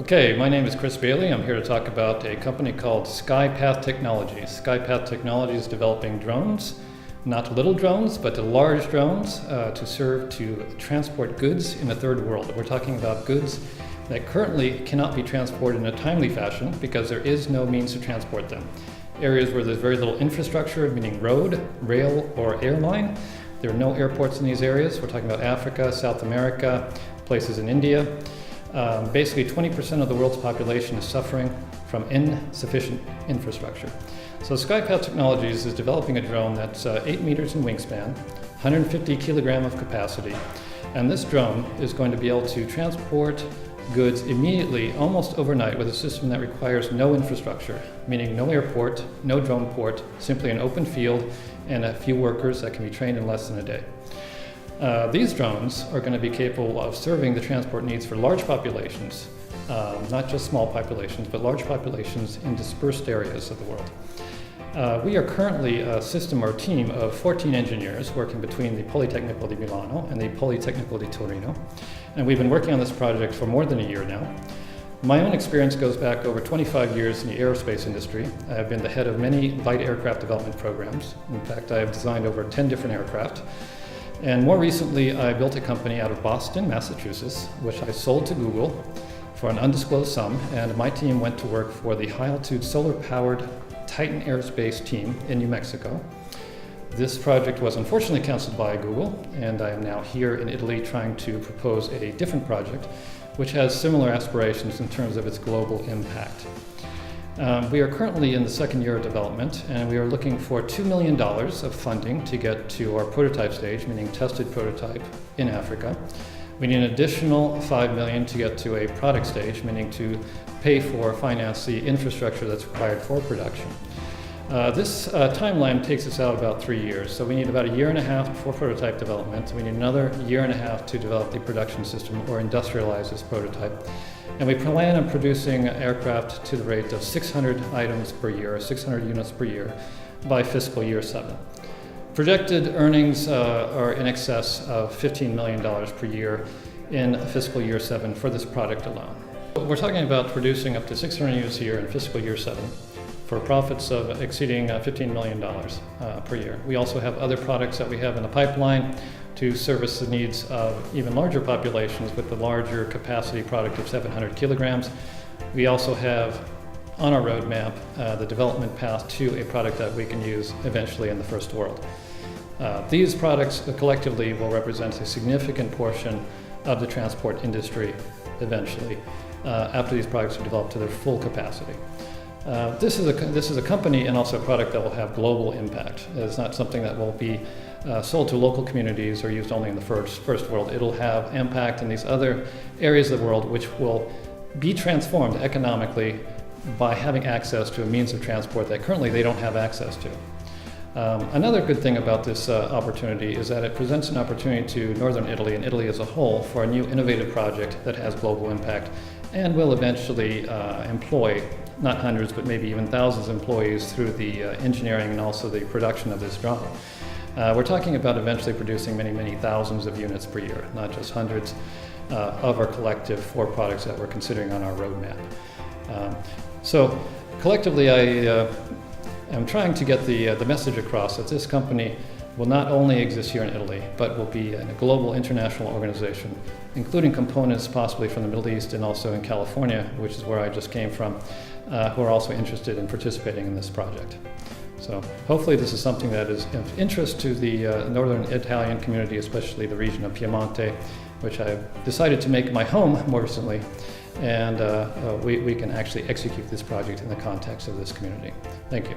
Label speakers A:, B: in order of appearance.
A: Okay, my name is Chris Bailey. I'm here to talk about a company called SkyPath Technologies. SkyPath Technologies is developing drones, not little drones, but large drones to transport goods in the third world. We're talking about goods that currently cannot be transported in a timely fashion because there is no means to transport them. Areas where there's very little infrastructure, meaning road, rail, or airline. There are no airports in these areas. We're talking about Africa, South America, places in India. Basically 20% of the world's population is suffering from insufficient infrastructure. So SkyPath Technologies is developing a drone that's 8 meters in wingspan, 150 kilogram of capacity, and this drone is going to be able to transport goods immediately, almost overnight, with a system that requires no infrastructure, meaning no airport, no drone port, simply an open field and a few workers that can be trained in less than a day. These drones are going to be capable of serving the transport needs for large populations, not just small populations, but large populations in dispersed areas of the world. We are currently a system or team of 14 engineers working between the Politecnico di Milano and the Politecnico di Torino, and we've been working on this project for more than a year now. My own experience goes back over 25 years in the aerospace industry. I've been the head of many light aircraft development programs. In fact, I have designed over 10 different aircraft. And more recently, I built a company out of Boston, Massachusetts, which I sold to Google for an undisclosed sum, and my team went to work for the high-altitude solar-powered Titan Aerospace team in New Mexico. This project was unfortunately canceled by Google, and I am now here in Italy trying to propose a different project, which has similar aspirations in terms of its global impact. We are currently in the second year of development, and we are looking for $2 million of funding to get to our prototype stage, meaning tested prototype in Africa. We need an additional $5 million to get to a product stage, meaning to pay for, finance the infrastructure that's required for production. This timeline takes us out about 3 years, so we need about 1.5 years for prototype development. We need another 1.5 years to develop the production system or industrialize this prototype. And we plan on producing aircraft to the rate of 600 items per year, 600 units per year, by fiscal year 7. Projected earnings are in excess of $15 million per year in fiscal year 7 for this product alone. We're talking about producing up to 600 units a year in fiscal year 7 for profits of exceeding $15 million per year. We also have other products that we have in the pipeline to service the needs of even larger populations with the larger capacity product of 700 kilograms. We also have on our roadmap the development path to a product that we can use eventually in the first world. These products collectively will represent a significant portion of the transport industry eventually after these products are developed to their full capacity. This is a company and also a product that will have global impact. It's not something that will be sold to local communities or used only in the first world. It'll have impact in these other areas of the world which will be transformed economically by having access to a means of transport that currently they don't have access to. Another good thing about this opportunity is that it presents an opportunity to Northern Italy and Italy as a whole for a new innovative project that has global impact and will eventually employ not hundreds but maybe even thousands of employees through the engineering and also the production of this drone. We're talking about eventually producing many thousands of units per year, not just hundreds of our collective 4 products that we're considering on our roadmap. So collectively I am trying to get the message across that this company will not only exist here in Italy, but will be a global international organization, including components possibly from the Middle East and also in California, which is where I just came from, who are also interested in participating in this project. So hopefully this is something that is of interest to the northern Italian community, especially the region of Piemonte, which I've decided to make my home more recently, and we can actually execute this project in the context of this community. Thank you.